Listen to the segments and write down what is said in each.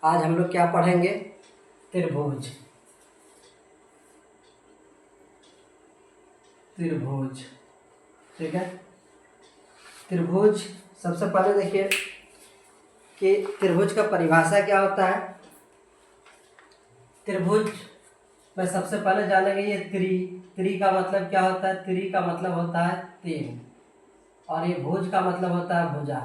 आज हम लोग क्या पढ़ेंगे? त्रिभुज। त्रिभुज, ठीक है। त्रिभुज सबसे पहले देखिए कि त्रिभुज का परिभाषा क्या होता है। त्रिभुज में सबसे पहले जानेंगे ये त्रि का मतलब क्या होता है। त्रि का मतलब होता है तीन, और ये भुज का मतलब होता है भुजा,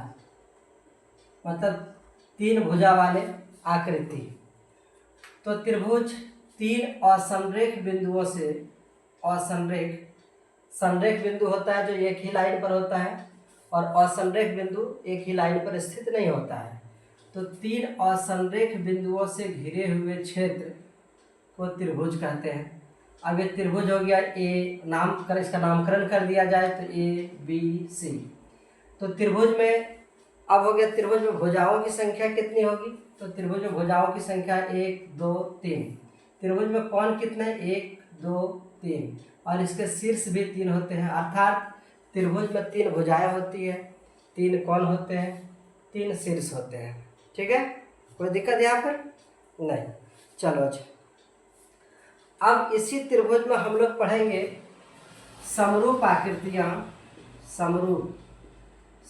मतलब तीन भुजा वाले आकृति। तो त्रिभुज तीन असंरेख बिंदुओं से, संरेख बिंदु होता है जो एक ही लाइन पर होता है, और असंरेख बिंदु एक ही लाइन पर स्थित नहीं होता है। तो तीन असंरेख बिंदुओं से घिरे हुए क्षेत्र को त्रिभुज कहते हैं। अब ये त्रिभुज हो गया ए, इसका नामकरण कर दिया जाए तो ABC। तो त्रिभुज में अब हो गया, त्रिभुज में भुजाओं की संख्या कितनी होगी? तो त्रिभुज में भुजाओं की संख्या 1 2 3। त्रिभुज में कोण कितने? 1 2 3, और इसके शीर्ष भी 3 होते हैं। अर्थात त्रिभुज में 3 भुजाएं होती है, 3 कोण होते हैं, 3 शीर्ष होते हैं। ठीक है, कोई दिक्कत यहाँ पर नहीं। चलो अच्छा, अब इसी त्रिभुज में हम लोग पढ़ेंगे समरूप आकृतियाँ,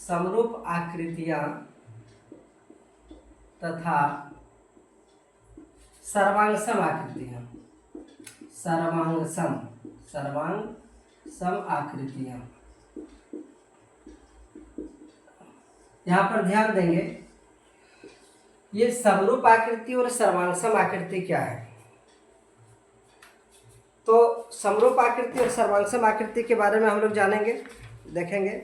समरूप आकृतियाँ तथा सर्वांगसम आकृतियाँ, सर्वांगसम आकृतियाँ। यहाँ पर ध्यान देंगे ये समरूप आकृति और सर्वांगसम आकृति क्या है। तो समरूप आकृति और सर्वांगसम आकृति के बारे में हम लोग जानेंगे, देखेंगे।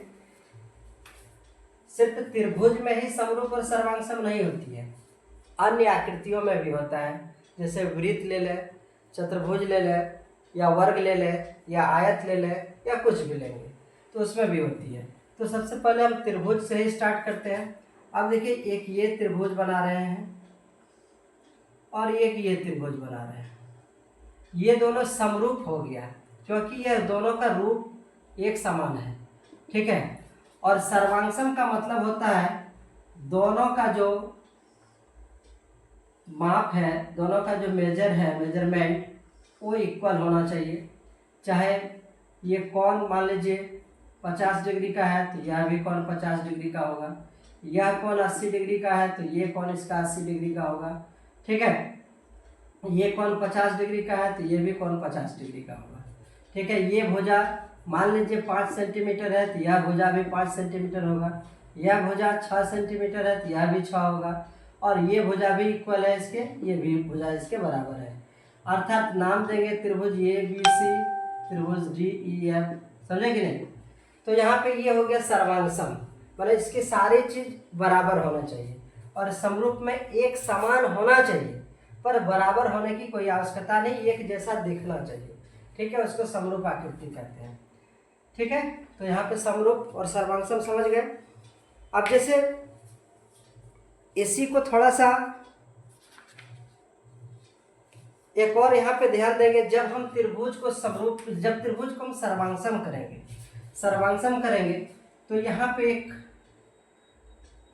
सिर्फ त्रिभुज में ही समरूप और सर्वांगसम नहीं होती है, अन्य आकृतियों में भी होता है। जैसे वृत्त ले ले, चतुर्भुज ले ले, या वर्ग ले ले, या आयत ले ले, या कुछ भी लेंगे तो उसमें भी होती है। तो सबसे पहले हम त्रिभुज से ही स्टार्ट करते हैं। अब देखिए, एक ये त्रिभुज बना रहे हैं और एक ये त्रिभुज बना रहे हैं। ये दोनों समरूप हो गया क्योंकि यह दोनों का रूप एक समान है, ठीक है। और सर्वांगसम का मतलब होता है दोनों का जो माप है, दोनों का जो मेजरमेंट वो इक्वल होना चाहिए। चाहे ये कोण मान लीजिए 50 डिग्री का है तो यह भी कोण 50 डिग्री का होगा, यह कोण 80 डिग्री का है तो ये कोण इसका 80 डिग्री का होगा, ठीक है। ये कोण 50 डिग्री का है तो ये भी कोण 50 डिग्री का होगा, ठीक है। ये भुजा मान लीजिए 5 सेंटीमीटर है तो यह भुजा भी 5 सेंटीमीटर होगा, यह भुजा 6 सेंटीमीटर है तो यह भी 6 होगा, और ये भुजा भी इक्वल है इसके, ये भी भुजा इसके बराबर है। अर्थात नाम देंगे त्रिभुज ABC, त्रिभुज DEF, समझे कि नहीं। तो यहाँ पे ये हो गया सर्वांगसम, मतलब इसकी सारी चीज बराबर होना चाहिए, और समरूप में एक समान होना चाहिए, पर बराबर होने की कोई आवश्यकता नहीं, एक जैसा दिखना चाहिए, ठीक है। उसको समरूप आकृति कहते हैं, ठीक है। तो यहाँ पे समरूप और सर्वांगसम समझ गए। अब जैसे इसी को थोड़ा सा एक और यहाँ पे ध्यान देंगे, जब हम त्रिभुज को हम सर्वांगसम करेंगे तो यहाँ पे एक,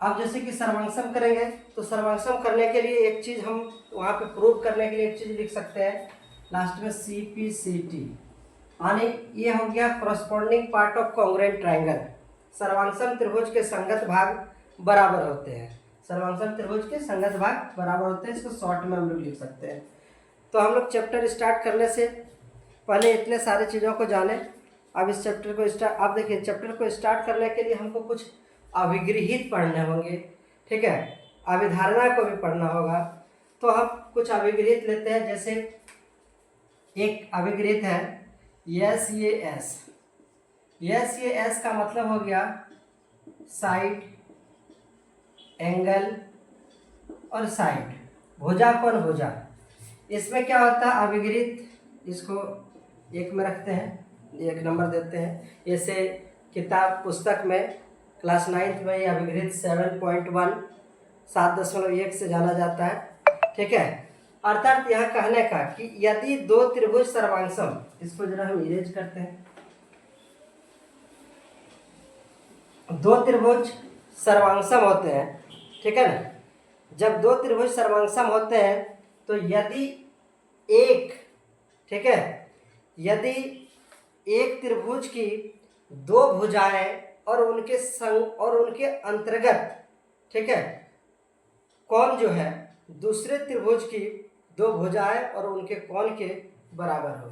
अब जैसे कि सर्वांगसम करेंगे तो सर्वांगसम करने के लिए एक चीज हम वहाँ पे प्रूव करने के लिए एक चीज लिख सकते हैं लास्ट में CPCT, यानी ये हो गया corresponding part of congruent triangle. सर्वांगसम त्रिभुज के संगत भाग बराबर होते हैं, सर्वांगसम त्रिभुज के संगत भाग बराबर होते हैं, इसको शॉर्ट में हम लोग लिख सकते हैं। तो हम लोग चैप्टर स्टार्ट करने से पहले इतने सारी चीज़ों को जाने। अब इस चैप्टर को अब देखिए, चैप्टर को स्टार्ट करने के लिए हमको कुछ अभिगृहित पढ़ने होंगे, ठीक है। अभिधारणा को भी पढ़ना होगा, तो हम कुछ अभिगृहित लेते हैं। जैसे एक अभिगृहित है SAS का मतलब हो गया साइड, एंगल और साइड, भुजा कोण भुजा। इसमें क्या होता है अभिगृहित, इसको एक में रखते हैं, 1 नंबर देते हैं। जैसे किताब पुस्तक में क्लास 9th में ये अभिगृहित 7.1 7.1 से जाना जाता है, ठीक है। अर्थात यह कहने का कि यदि दो त्रिभुज सर्वांगसम, इसको जरा हम इरेज करते हैं, दो त्रिभुज सर्वांगसम होते हैं, ठीक है ना। जब दो त्रिभुज सर्वांगसम होते हैं तो यदि एक, ठीक है, यदि एक त्रिभुज की दो भुजाएं और उनके संग और उनके अंतर्गत, ठीक है, कोण जो है दूसरे त्रिभुज की दो भुजाएं और उनके कोण के बराबर हो।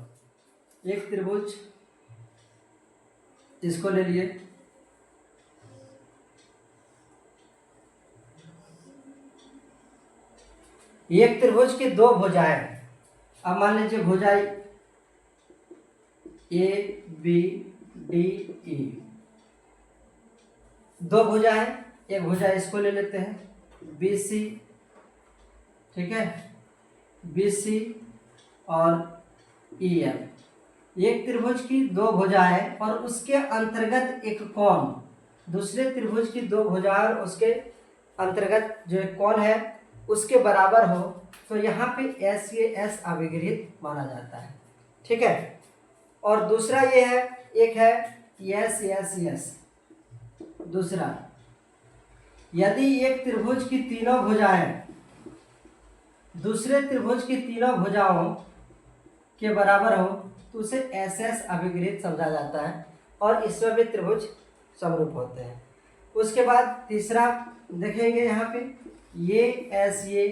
एक त्रिभुज इसको ले लिए, एक त्रिभुज की दो भुजाएं, अब मान लीजिए भुजाएं ए बी डी ई, दो भुजा है, एक भुजा इसको ले लेते हैं बी सी, ठीक है, बी सी और ई एफ। एक त्रिभुज की दो भुजाएं और उसके अंतर्गत एक कोण दूसरे त्रिभुज की दो भुजाएं और उसके अंतर्गत जो कोण है उसके बराबर हो तो यहाँ पे एस ये एस अविगृहित माना जाता है, ठीक है। और दूसरा ये है, एक है यस यस यस। दूसरा, यदि एक त्रिभुज की तीनों भुजाएं दूसरे त्रिभुज की तीनों भुजाओं के बराबर हो तो उसे एस एस अभिगृहित समझा जाता है और इसमें भी त्रिभुज समरूप होते हैं। उसके बाद तीसरा देखेंगे यहाँ पे, ये एस ये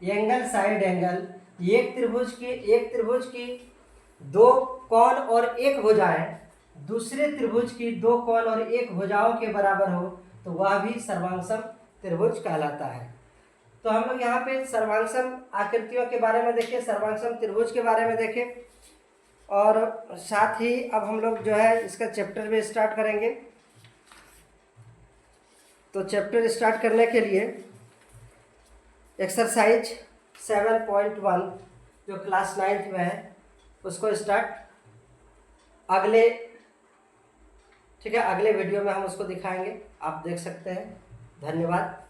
एंगल साइड एंगल, एक त्रिभुज की दो कोण और एक भुजाएं दूसरे त्रिभुज की दो कोण और एक भुजाओं के बराबर हो तो वह भी सर्वांगसम त्रिभुज कहलाता है। तो हम लोग यहाँ पे सर्वांगसम आकृतियों के बारे में देखें, सर्वांगसम त्रिभुज के बारे में देखें और साथ ही अब हम लोग जो है इसका चैप्टर भी स्टार्ट करेंगे। तो चैप्टर स्टार्ट करने के लिए एक्सरसाइज 7.1 जो क्लास 9th में है उसको स्टार्ट अगले, ठीक है, अगले वीडियो में हम उसको दिखाएंगे, आप देख सकते हैं। धन्यवाद।